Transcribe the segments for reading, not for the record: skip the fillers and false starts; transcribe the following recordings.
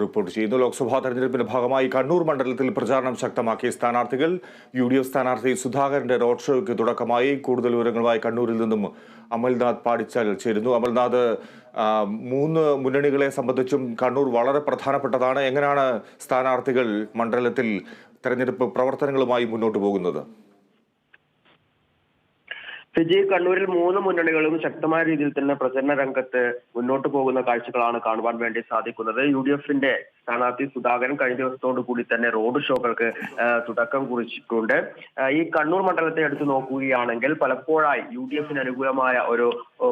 Report ചെയ്യുന്നു. ലോക്സഭാ തെരഞ്ഞെടുപ്പിന്റെ ഭാഗമായി കണ്ണൂർ മണ്ഡലത്തിൽ പ്രചാരണം ശക്തമാക്കിയ സ്ഥാനാർത്ഥികൾ UDF സ്ഥാനാർത്ഥി സുധാകരന്റെ റോഡ് ഷോയ്ക്ക് തുടക്കമായി. കൂടുതൽ വിവരങ്ങളുമായി കണ്ണൂരിൽ നിന്നും അമൽനാഥ് പാടിച്ചാൽ ചേരുന്നു. അമൽനാഥ്, മൂന്ന് മുന്നണികളെ സംബന്ധിച്ചും കണ്ണൂർ വളരെ പ്രധാനപ്പെട്ടതാണ്. എങ്ങനെയാണ് സ്ഥാനാർത്ഥികൾ മണ്ഡലത്തിൽ തെരഞ്ഞെടുപ്പ് പ്രവർത്തനങ്ങളുമായി മുന്നോട്ട് പോകുന്നത്? വിജയ്, കണ്ണൂരിൽ മൂന്ന് മുന്നണികളും ശക്തമായ രീതിയിൽ തന്നെ പ്രചരണ രംഗത്ത് മുന്നോട്ട് പോകുന്ന കാഴ്ചകളാണ് കാണുവാൻ വേണ്ടി സാധിക്കുന്നത്. UDFന്റെ സ്ഥാനാർത്ഥി സുധാകരൻ കഴിഞ്ഞ ദിവസത്തോടു കൂടി തന്നെ റോഡ് ഷോകൾക്ക് തുടക്കം കുറിച്ചിട്ടുണ്ട്. ഈ കണ്ണൂർ മണ്ഡലത്തെ എടുത്തു നോക്കുകയാണെങ്കിൽ പലപ്പോഴായി UDFന് അനുകൂലമായ ഒരു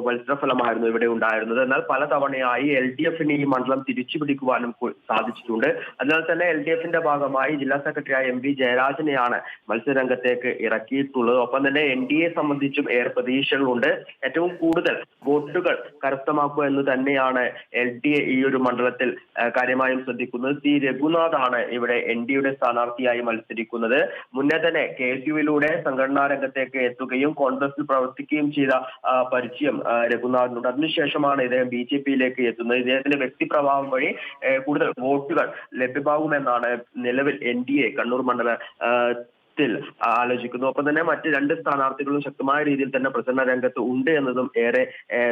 മത്സരഫലമായിരുന്നു ഇവിടെ ഉണ്ടായിരുന്നത്. എന്നാൽ പലതവണയായി LDFന് ഈ മണ്ഡലം തിരിച്ചു പിടിക്കുവാനും സാധിച്ചിട്ടുണ്ട്. അതിനാൽ തന്നെ LDFന്റെ ഭാഗമായി ജില്ലാ സെക്രട്ടറിയായ MV ജയരാജനെയാണ് മത്സരരംഗത്തേക്ക് ഇറക്കിയിട്ടുള്ളത്. ഒപ്പം തന്നെ NDA സംബന്ധിച്ചും ഏറെ പ്രതീക്ഷകളുണ്ട്. ഏറ്റവും കൂടുതൽ വോട്ടുകൾ കരസ്ഥമാക്കുക എന്ന് തന്നെയാണ് LDA ഈ ഒരു മണ്ഡലത്തിൽ കാര്യമായും ശ്രദ്ധിക്കുന്നത്. C രഘുനാഥാണ് ഇവിടെ NDAയുടെ സ്ഥാനാർത്ഥിയായി മത്സരിക്കുന്നത്. മുന്നേ തന്നെ KSUവിലൂടെ സംഘടനാ രംഗത്തേക്ക് എത്തുകയും കോൺഗ്രസിൽ പ്രവർത്തിക്കുകയും ചെയ്ത പരിചയം രഘുനാഥിനുണ്ട്. അതിനുശേഷമാണ് ഇദ്ദേഹം BJPയിലേക്ക് എത്തുന്നത്. ഇദ്ദേഹത്തിന്റെ വ്യക്തിപ്രഭാവം വഴി കൂടുതൽ വോട്ടുകൾ ലഭ്യമാകുമെന്നാണ് നിലവിൽ NDA കണ്ണൂർ മണ്ഡല ആലോചിക്കുന്നു. ഒപ്പം തന്നെ മറ്റ് രണ്ട് സ്ഥാനാർത്ഥികളും ശക്തമായ രീതിയിൽ തന്നെ പ്രചരണ രംഗത്ത് ഉണ്ട് എന്നതും ഏറെ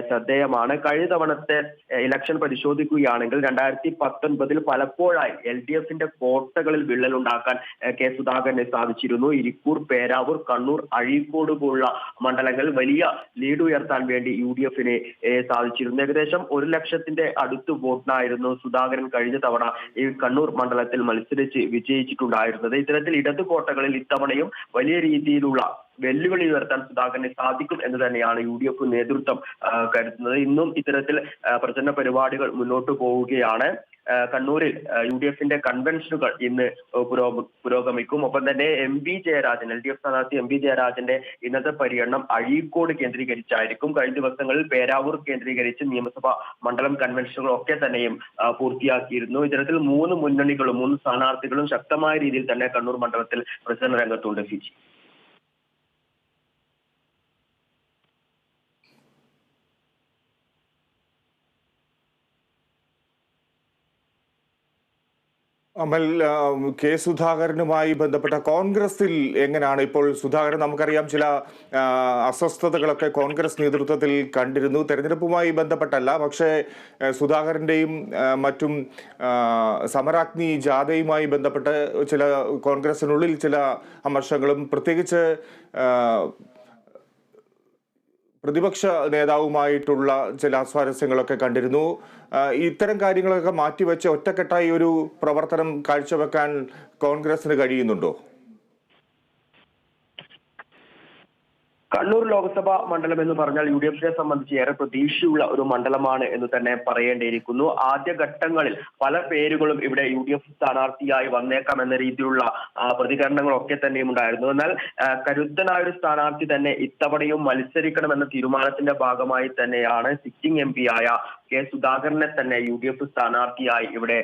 ശ്രദ്ധേയമാണ്. കഴിഞ്ഞ തവണത്തെ ഇലക്ഷൻ പരിശോധിക്കുകയാണെങ്കിൽ 2019 പലപ്പോഴായി LDFന്റെ കോട്ടകളിൽ വിള്ളലുണ്ടാക്കാൻ K സുധാകരന് സാധിച്ചിരുന്നു. ഇരിക്കൂർ, പേരാവൂർ, കണ്ണൂർ, അഴീക്കോട് പോലുള്ള മണ്ഡലങ്ങളിൽ വലിയ ലീഡ് ഉയർത്താൻ വേണ്ടി UDFന് സാധിച്ചിരുന്നു. ഏകദേശം 1 ലക്ഷത്തിന്റെ അടുത്ത് വോട്ടിനായിരുന്നു സുധാകരൻ കഴിഞ്ഞ തവണ ഈ കണ്ണൂർ മണ്ഡലത്തിൽ മത്സരിച്ച് വിജയിച്ചിട്ടുണ്ടായിരുന്നത്. ഇത്തരത്തിൽ ഇടതു കോട്ടകളിൽ ഇത്തവണയും വലിയ രീതിയിലുള്ള വെല്ലുവിളി ഉയർത്താൻ സുധാകരന് സാധിക്കും എന്ന് തന്നെയാണ് UDF നേതൃത്വം കരുതുന്നത്. ഇന്നും ഇത്തരത്തിൽ പ്രചരണ പരിപാടികൾ മുന്നോട്ട് പോവുകയാണ്. കണ്ണൂരിൽ UDFന്റെ കൺവെൻഷനുകൾ ഇന്ന് പുരോഗമിക്കും. ഒപ്പം തന്നെ MV ജയരാജൻ, LDF സ്ഥാനാർത്ഥി MV ജയരാജന്റെ ഇന്നത്തെ പര്യടനം അഴീക്കോട് കേന്ദ്രീകരിച്ചായിരിക്കും. കഴിഞ്ഞ ദിവസങ്ങളിൽ പേരാവൂർ കേന്ദ്രീകരിച്ച് നിയമസഭാ മണ്ഡലം കൺവെൻഷനുകൾ ഒക്കെ തന്നെയും പൂർത്തിയാക്കിയിരുന്നു. ഇത്തരത്തിൽ മൂന്ന് മുന്നണികളും മൂന്ന് സ്ഥാനാർത്ഥികളും ശക്തമായ രീതിയിൽ തന്നെ കണ്ണൂർ മണ്ഡലത്തിൽ പ്രചരണ രംഗത്തുണ്ട്. ഫിജി. അമൽ, K സുധാകരനുമായി ബന്ധപ്പെട്ട കോൺഗ്രസിൽ എങ്ങനെയാണ് ഇപ്പോൾ സുധാകരൻ? നമുക്കറിയാം ചില അസ്വസ്ഥതകളൊക്കെ കോൺഗ്രസ് നേതൃത്വത്തിൽ കണ്ടിരുന്നു. തെരഞ്ഞെടുപ്പുമായി ബന്ധപ്പെട്ടല്ല, പക്ഷേ സുധാകരൻ്റെയും മറ്റും സമരാഗ്നി ജാഥയുമായി ബന്ധപ്പെട്ട് ചില കോൺഗ്രസിനുള്ളിൽ ചില അമർഷങ്ങളും പ്രത്യേകിച്ച് പ്രതിപക്ഷ നേതാവുമായിട്ടുള്ള ചില സ്വാരസ്യങ്ങളൊക്കെ കണ്ടിരുന്നു. ഇത്തരം കാര്യങ്ങളൊക്കെ മാറ്റിവെച്ച് ഒറ്റക്കെട്ടായി ഒരു പ്രവർത്തനം കാഴ്ചവെക്കാൻ കോൺഗ്രസിന് കഴിയുന്നുണ്ടോ? കണ്ണൂർ ലോക്സഭാ മണ്ഡലം എന്ന് പറഞ്ഞാൽ UDFനെ സംബന്ധിച്ച് ഏറെ പ്രതീക്ഷയുള്ള ഒരു മണ്ഡലമാണ് എന്ന് തന്നെ പറയേണ്ടിയിരിക്കുന്നു. ആദ്യഘട്ടങ്ങളിൽ പല പേരുകളും ഇവിടെ UDF സ്ഥാനാർത്ഥിയായി വന്നേക്കാം എന്ന രീതിയിലുള്ള പ്രതികരണങ്ങളൊക്കെ തന്നെയും ഉണ്ടായിരുന്നു. എന്നാൽ കരുത്തനായ ഒരു സ്ഥാനാർത്ഥി തന്നെ ഇത്തവണയും മത്സരിക്കണമെന്ന തീരുമാനത്തിന്റെ ഭാഗമായി തന്നെയാണ് സിറ്റിംഗ് MP ആയ K സുധാകരനെ തന്നെ UDF സ്ഥാനാർത്ഥിയായി ഇവിടെ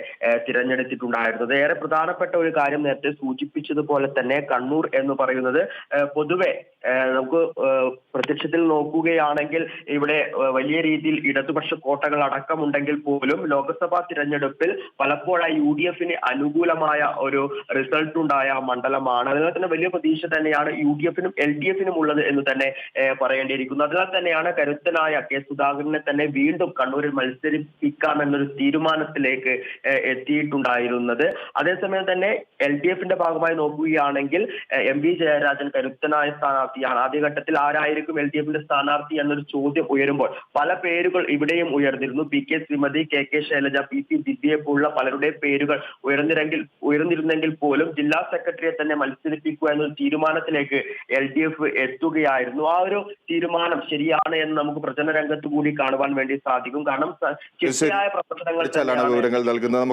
തിരഞ്ഞെടുത്തിട്ടുണ്ടായിരുന്നത്. ഏറെ പ്രധാനപ്പെട്ട ഒരു കാര്യം നേരത്തെ സൂചിപ്പിച്ചതുപോലെ തന്നെ കണ്ണൂർ എന്ന് പറയുന്നത് പൊതുവെ നമുക്ക് പ്രത്യക്ഷത്തിൽ നോക്കുകയാണെങ്കിൽ ഇവിടെ വലിയ രീതിയിൽ ഇടതുപക്ഷ കോട്ടകൾ അടക്കമുണ്ടെങ്കിൽ പോലും ലോക്സഭാ തിരഞ്ഞെടുപ്പിൽ പലപ്പോഴായി UDFന് അനുകൂലമായ ഒരു റിസൾട്ട് ഉണ്ടായ മണ്ഡലമാണ്. അതിനാൽ തന്നെ വലിയ പ്രതീക്ഷ തന്നെയാണ് UDFനും LDFനും ഉള്ളത് എന്ന് തന്നെ പറയേണ്ടിയിരിക്കുന്നു. അതിനാൽ തന്നെയാണ് കരുത്തനായ K സുധാകരനെ തന്നെ വീണ്ടും കണ്ണൂരിൽ മത്സരിപ്പിക്കാമെന്നൊരു തീരുമാനത്തിലേക്ക് എത്തിയിട്ടുണ്ടായിരുന്നത്. അതേസമയം തന്നെ LDFന്റെ ഭാഗമായി നോക്കുകയാണെങ്കിൽ MV ജയരാജൻ കരുത്തനായ സ്ഥാനാർത്ഥിയാണ്. ആദ്യഘട്ടത്തിൽ ആരായിരിക്കും LDFന്റെ സ്ഥാനാർത്ഥി എന്നൊരു ചോദ്യം ഉയരുമ്പോൾ പല പേരുകൾ ഇവിടെയും ഉയർന്നിരുന്നു. PK Shrimati, KK Shailaja, PP ദിവ്യയെ പോലുള്ള പലരുടെ പേരുകൾ ഉയർന്നിരുന്നെങ്കിൽ പോലും ജില്ലാ സെക്രട്ടറിയെ തന്നെ മത്സരിപ്പിക്കുക എന്നൊരു തീരുമാനത്തിലേക്ക് LDF എത്തുകയായിരുന്നു. ആ ഒരു തീരുമാനം ശരിയാണ് എന്ന് നമുക്ക് പ്രചരണ രംഗത്ത് കൂടി കാണുവാൻ വേണ്ടി സാധിക്കും. കാരണം ശരിയായ പ്രവർത്തനങ്ങൾ വിവരങ്ങൾ നൽകുന്നത്.